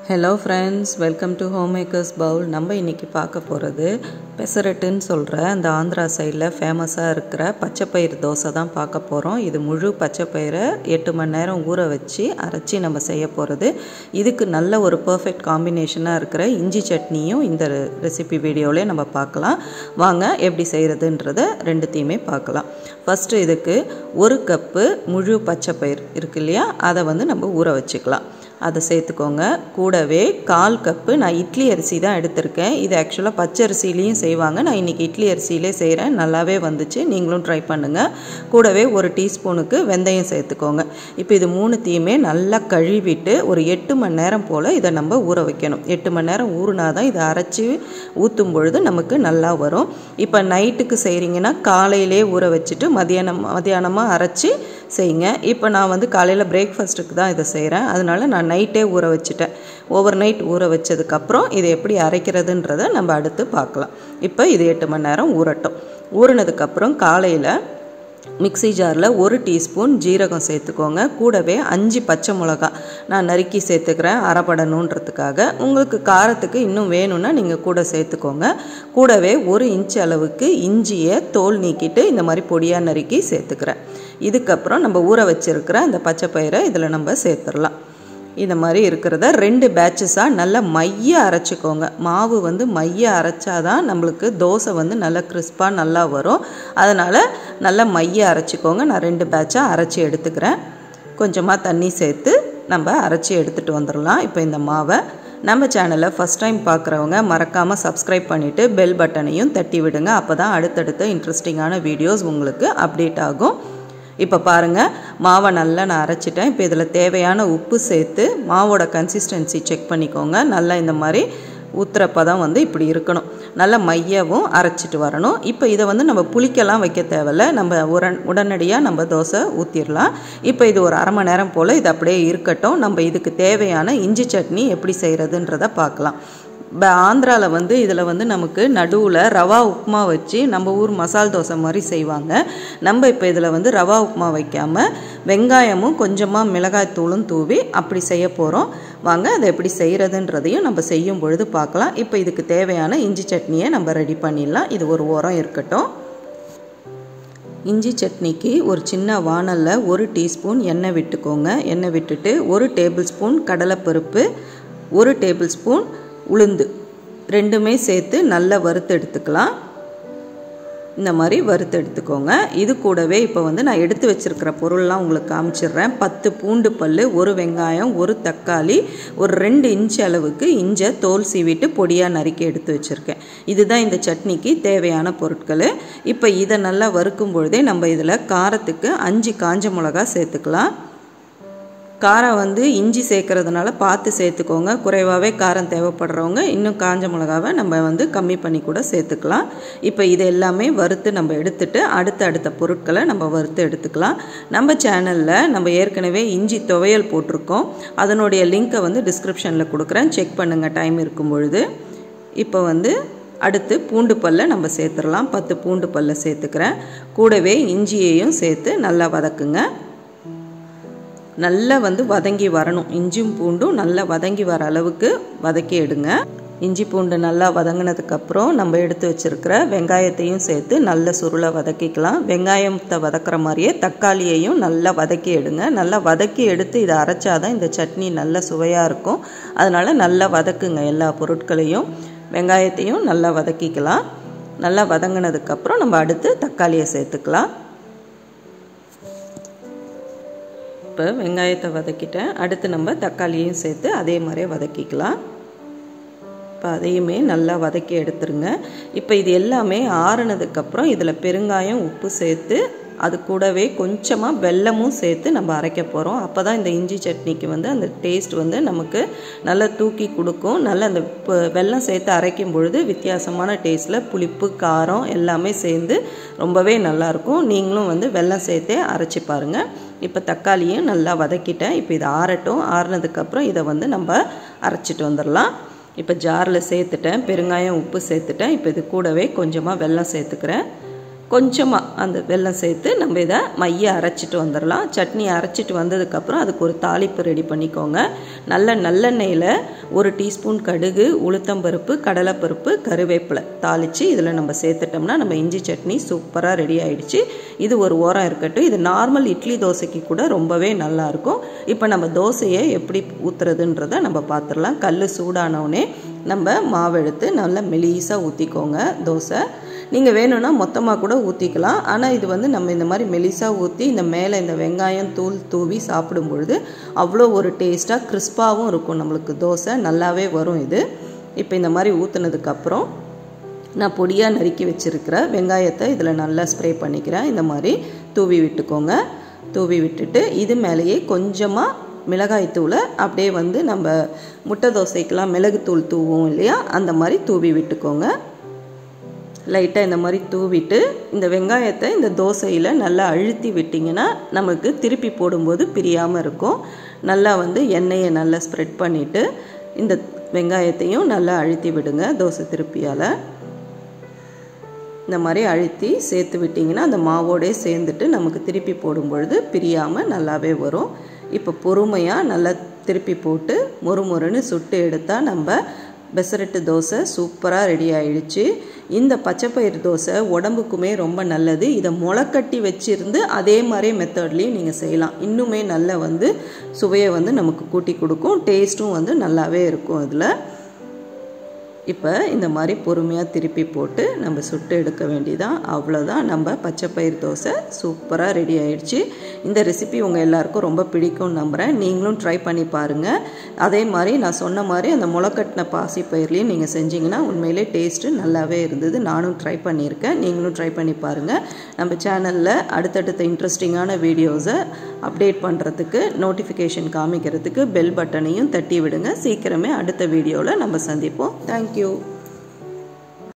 Hello friends, welcome to Homemakers Bowl. நம்ம இன்னைக்கு பார்க்க போகிறது பெசரட்டுன்னு சொல்கிற அந்த ஆந்திரா சைடில் ஃபேமஸாக இருக்கிற பச்சைப்பயிறு தோசை தான் பார்க்க போகிறோம். இது முழு பச்சைப்பயிரை 8 மணி நேரம் ஊற வச்சு அரைச்சி நம்ம செய்ய போகிறது. இதுக்கு நல்ல ஒரு பர்ஃபெக்ட் காம்பினேஷனாக இருக்கிற இஞ்சி சட்னியும் இந்த ரெசிபி வீடியோவிலே நம்ம பார்க்கலாம். வாங்க எப்படி செய்கிறதுன்றதை ரெண்டுத்தையுமே பார்க்கலாம். ஃபஸ்ட்டு இதுக்கு 1 கப்பு முழு பச்சைப்பயிறு இருக்கு இல்லையா, அதை நம்ம ஊற வச்சுக்கலாம். அதை சேர்த்துக்கோங்க. கூடவே 1/4 கப்பு நான் இட்லி அரிசி தான் எடுத்திருக்கேன். இது ஆக்சுவலாக பச்சை அரிசிலையும் செய்வாங்க. நான் இன்றைக்கி இட்லி அரிசியிலே செய்கிறேன். நல்லாவே வந்துச்சு, நீங்களும் ட்ரை பண்ணுங்கள். கூடவே 1 டீஸ்பூனுக்கு வெந்தயம் சேர்த்துக்கோங்க. இப்போ இது மூணுத்தையுமே நல்லா கழுவிட்டு ஒரு 8 மணி நேரம் போல் இதை நம்ம ஊற வைக்கணும். 8 மணி நேரம் ஊறினா தான் இதை அரைச்சி ஊற்றும் பொழுது நமக்கு நல்லா வரும். இப்போ நைட்டுக்கு செய்கிறீங்கன்னா காலையிலே ஊற வச்சுட்டு மதியானமாக அரைச்சி செய்யுங்க. இப்போ நான் காலையில் பிரேக்ஃபாஸ்ட்டுக்கு தான் இதை செய்கிறேன். அதனால் நான் நைட்டே ஊற வச்சுட்டேன். ஓவர் நைட் ஊற வச்சதுக்கப்புறம் இதை எப்படி அரைக்கிறதுன்றதை நம்ம அடுத்து பார்க்கலாம். இப்போ இது 8 மணி நேரம் ஊறட்டும். ஊறினதுக்கப்புறம் காலையில் மிக்ஸி ஜாரில் 1 டீஸ்பூன் ஜீரகம் சேர்த்துக்கோங்க. கூடவே 5 பச்சை மிளகா நான் நறுக்கி சேர்த்துக்கிறேன் அரைப்படணுன்றதுக்காக. உங்களுக்கு காரத்துக்கு இன்னும் வேணும்னா நீங்கள் கூட சேர்த்துக்கோங்க. கூடவே 1 இன்ச் அளவுக்கு இஞ்சியை தோல் நீக்கிட்டு இந்த மாதிரி பொடியாக நறுக்கி சேர்த்துக்கிறேன். இதுக்கப்புறம் நம்ம ஊற வச்சுருக்கிற அந்த பச்சை பயிரை இதில் நம்ம சேர்த்துடலாம். இந்த மாதிரி இருக்கிறத 2 பேட்சஸாக நல்லா மைய அரைச்சிக்கோங்க. மாவு மைய அரைச்சாதான் நம்மளுக்கு தோசை நல்லா கிறிஸ்பாக நல்லா வரும். அதனால் நல்லா மைய அரைச்சிக்கோங்க. நான் 2 பேட்சாக அரைச்சி எடுத்துக்கிறேன். கொஞ்சமாக தண்ணி சேர்த்து நம்ம அரைச்சி எடுத்துகிட்டு வந்துடலாம். இப்போ இந்த மாவை நம்ம சேனலை ஃபஸ்ட் டைம் பார்க்குறவங்க மறக்காமல் சப்ஸ்கிரைப் பண்ணிவிட்டு பெல் பட்டனையும் தட்டி விடுங்க. அப்போ தான் அடுத்தடுத்த இன்ட்ரெஸ்டிங்கான வீடியோஸ் உங்களுக்கு அப்டேட் ஆகும். இப்போ பாருங்கள், மாவை நல்லா நான் அரைச்சிட்டேன். இப்போ இதில் தேவையான உப்பு சேர்த்து மாவோட கன்சிஸ்டன்சி செக் பண்ணிக்கோங்க. நல்லா இந்த மாதிரி ஊற்றுறப்பதான் இப்படி இருக்கணும். நல்லா மையவும் அரைச்சிட்டு வரணும். இப்போ இதை நம்ம புளிக்கெல்லாம் வைக்க தேவையில்ல. நம்ம உடனடியாக நம்ம தோசை ஊற்றிடலாம். இப்போ இது ஒரு 1/2 மணி நேரம் போல் இது அப்படியே இருக்கட்டும். நம்ம இதுக்கு தேவையான இஞ்சி சட்னி எப்படி செய்கிறதுன்றதை பார்க்கலாம். ஆந்திராவில் இதில் நமக்கு நடுவில் ரவா உப்புமா வச்சு நம்ம ஊர் மசால் தோசை மாதிரி செய்வாங்க. நம்ம இப்போ இதில் ரவா உப்புமா வைக்காமல் வெங்காயமும் கொஞ்சமாக மிளகாய் தூளும் தூவி அப்படி செய்ய போகிறோம். வாங்க அதை எப்படி செய்கிறதுன்றதையும் நம்ம செய்யும் பொழுது பார்க்கலாம். இப்போ இதுக்கு தேவையான இஞ்சி சட்னியை நம்ம ரெடி பண்ணிடலாம். இது ஒரு ஓரம் இருக்கட்டும். இஞ்சி சட்னிக்கு ஒரு சின்ன வாணலில் 1 டீஸ்பூன் எண்ணெய் விட்டுக்கோங்க. எண்ணெய் விட்டுட்டு 1 டேபிள் ஸ்பூன் கடலைப்பருப்பு, 1 டேபிள் ஸ்பூன் உளுந்து ரெண்டுமே சேர்த்து நல்லா வறுத்து எடுத்துக்கலாம். இந்த மாதிரி வறுத்து எடுத்துக்கோங்க. இது கூடவே இப்போ நான் எடுத்து வச்சுருக்கிற பொருள்லாம் உங்களுக்கு காமிச்சிடுறேன். 10 பூண்டு பல், 1 வெங்காயம், 1 தக்காளி, ஒரு 2 இன்ச் அளவுக்கு இஞ்சை தோல் சீவிட்டு பொடியாக நறுக்கி எடுத்து வச்சுருக்கேன். இதுதான் இந்த சட்னிக்கு தேவையான பொருட்கள். இப்போ இதை நல்லா வறுக்கும் பொழுதே நம்ம இதில் காரத்துக்கு 5 காஞ்ச மிளகா சேர்த்துக்கலாம். காரம் இஞ்சி சேர்க்கறதுனால பார்த்து சேர்த்துக்கோங்க. குறைவாகவே காரம் தேவைப்படுறவங்க இன்னும் காஞ்ச மிளகாவை நம்ம கம்மி பண்ணி கூட சேர்த்துக்கலாம். இப்போ இது எல்லாமே வறுத்து நம்ம எடுத்துட்டு அடுத்த பொருட்களை நம்ம வறுத்து எடுத்துக்கலாம். நம்ம சேனலில் நம்ம ஏற்கனவே இஞ்சி துவையல் போட்டிருக்கோம். அதனுடைய லிங்க்கை டிஸ்கிரிப்ஷனில் கொடுக்குறேன், செக் பண்ணுங்கள் டைம் இருக்கும் பொழுது. இப்போ அடுத்து பூண்டு பல்லை நம்ம சேர்த்துடலாம். 10 பூண்டு பல்லை சேர்த்துக்கிறேன். கூடவே இஞ்சியையும் சேர்த்து நல்லா வதக்குங்க. நல்லா வதங்கி வரணும். இஞ்சியும் பூண்டும் நல்லா வதங்கி வர அளவுக்கு வதக்கி எடுங்க. இஞ்சி பூண்டு நல்லா வதங்கினதுக்கப்புறம் நம்ம எடுத்து வச்சுருக்கிற வெங்காயத்தையும் சேர்த்து நல்ல சுருளை வதக்கிக்கலாம். வெங்காயத்தை வதக்கிற மாதிரியே தக்காளியையும் நல்லா வதக்கி எடுங்க. நல்லா வதக்கி எடுத்து இதை அரைச்சாதான் இந்த சட்னி நல்ல சுவையாக இருக்கும். அதனால் நல்லா வதக்குங்க. எல்லா பொருட்களையும் வெங்காயத்தையும் நல்லா வதக்கிக்கலாம். நல்லா வதங்கினதுக்கப்புறம் நம்ம அடுத்து தக்காளியை சேர்த்துக்கலாம். இப்போ வெங்காயத்தை வதக்கிட்டேன். அடுத்து நம்ம தக்காளியையும் சேர்த்து அதே மாதிரியே வதக்கிக்கலாம். இப்போ அதையுமே நல்லா வதக்கி எடுத்துருங்க. இப்போ இது எல்லாமே ஆறுனதுக்கப்புறம் இதில் பெருங்காயம், உப்பு சேர்த்து அது கூடவே கொஞ்சமாக வெல்லமும் சேர்த்து நம்ம அரைக்க போகிறோம். அப்போ தான் இந்த இஞ்சி சட்னிக்கு அந்த டேஸ்ட் நமக்கு நல்லா தூக்கி கொடுக்கும். நல்லா அந்த வெல்லம் சேர்த்து அரைக்கும் பொழுது வித்தியாசமான டேஸ்ட்டில் புளிப்பு, காரம் எல்லாமே சேர்ந்து ரொம்பவே நல்லாயிருக்கும். நீங்களும் வெல்லம் சேர்த்தே அரைச்சி பாருங்கள். இப்போ தக்காளியும் நல்லா வதக்கிட்டேன். இப்போ இது ஆறட்டும். ஆறுனதுக்கப்புறம் இதை நம்ம அரைச்சிட்டு வந்துடலாம். இப்போ ஜாரில் சேர்த்துட்டேன். பெருங்காயம், உப்பு சேர்த்துட்டேன். இப்போ இது கூடவே கொஞ்சமாக வெல்லம் சேர்த்துக்கிறேன். கொஞ்சமாக அந்த வெல்லம் சேர்த்து நம்ம இதை மைய அரைச்சிட்டு வந்துடலாம். சட்னி அரைச்சிட்டு வந்ததுக்கப்புறம் அதுக்கு ஒரு தாளிப்பு ரெடி பண்ணிக்கோங்க. நல்லெண்ணெயில் 1 டீஸ்பூன் கடுகு, உளுத்தம்பருப்பு, கடலைப்பருப்பு, கருவேப்பிலை தாளித்து இதில் நம்ம சேர்த்துட்டோம்னா நம்ம இஞ்சி சட்னி சூப்பராக ரெடி ஆகிடுச்சு. இது ஒரு ஓரம் இருக்கட்டும். இது நார்மல் இட்லி தோசைக்கு கூட ரொம்பவே நல்லாயிருக்கும். இப்போ நம்ம தோசையை எப்படி ஊற்றுறதுன்றதை நம்ம பார்த்துடலாம். கல் சூடானவுடனே நம்ம மாவு எடுத்து நல்லா மெலிசாக ஊற்றிக்கோங்க. தோசை நீங்கள் வேணும்னா மொத்தமாக கூட ஊற்றிக்கலாம். ஆனால் இது வந்து நம்ம இந்த மாதிரி மெலிசாக ஊற்றி இந்த மேலே இந்த வெங்காயம் தூள் தூவி சாப்பிடும் பொழுது அவ்வளோ ஒரு டேஸ்ட்டாக கிறிஸ்பாகவும் இருக்கும். நம்மளுக்கு தோசை நல்லாவே வரும் இது. இப்போ இந்த மாதிரி ஊற்றுனதுக்கப்புறம் நான் பொடியாக நறுக்கி வச்சுருக்கிற வெங்காயத்தை இதில் நல்லா ஸ்ப்ரே பண்ணிக்கிறேன். இந்த மாதிரி தூவி விட்டுக்கோங்க. தூவி விட்டுட்டு இது மேலேயே கொஞ்சமாக மிளகாய்த்தூளை அப்படியே வந்து நம்ம முட்டை தோசைக்கெலாம் மிளகுத்தூள் தூவும் இல்லையா, அந்த மாதிரி தூவி விட்டுக்கோங்க. லைட்டாக இந்த மாதிரி தூவிட்டு இந்த வெங்காயத்தை இந்த தோசையில் நல்லா அழுத்தி விட்டிங்கன்னா நமக்கு திருப்பி போடும்போது பிரியாமல் இருக்கும். நல்லா வந்து எண்ணெயை நல்லா ஸ்ப்ரெட் பண்ணிவிட்டு இந்த வெங்காயத்தையும் நல்லா அழுத்தி விடுங்க. தோசை திருப்பியால் இந்த மாதிரி அழுத்தி சேர்த்து விட்டிங்கன்னா அந்த மாவோடே சேர்ந்துட்டு நமக்கு திருப்பி போடும்பொழுது பிரியாமல் நல்லாவே வரும். இப்போ பொறுமையாக நல்லா திருப்பி போட்டு மொறுமொறுன்னு சுட்டு எடுத்தால் நம்ம பெசரட்டு தோசை சூப்பராக ரெடி ஆகிடுச்சு. இந்த பச்சைப்பயிறு தோசை உடம்புக்குமே ரொம்ப நல்லது. இதை முளைக்கட்டி வச்சுருந்து அதே மாதிரி மெத்தட்லேயும் நீங்கள் செய்யலாம். இன்னுமே நல்ல வந்து சுவையை வந்து நமக்கு கூட்டி கொடுக்கும். டேஸ்ட்டும் வந்து நல்லாவே இருக்கும் இதில். இப்போ இந்த மாதிரி பொறுமையாக திருப்பி போட்டு நம்ம சுட்டு எடுக்க வேண்டியதான். அவ்வளோதான், நம்ம பச்சைப்பயிறு தோசை சூப்பராக ரெடி ஆகிடுச்சு. இந்த ரெசிபி உங்கள் எல்லாருக்கும் ரொம்ப பிடிக்கும்னு நம்புகிறேன். நீங்களும் ட்ரை பண்ணி பாருங்கள். அதே மாதிரி நான் சொன்ன மாதிரி அந்த முளைக்கட்டின பாசிப்பயிர்லேயும் நீங்கள் செஞ்சிங்கன்னா உண்மையிலே டேஸ்ட்டு நல்லாவே இருந்தது. நானும் ட்ரை பண்ணியிருக்கேன். நீங்களும் ட்ரை பண்ணி பாருங்கள். நம்ம சேனலில் அடுத்தடுத்த இன்ட்ரெஸ்டிங்கான வீடியோஸை அப்டேட் பண்ணுறதுக்கு, நோட்டிஃபிகேஷன் காமிக்கிறதுக்கு பெல் பட்டனையும் தட்டி விடுங்க. சீக்கிரமே அடுத்த வீடியோவில் நம்ம சந்திப்போம். தேங்க்யூ.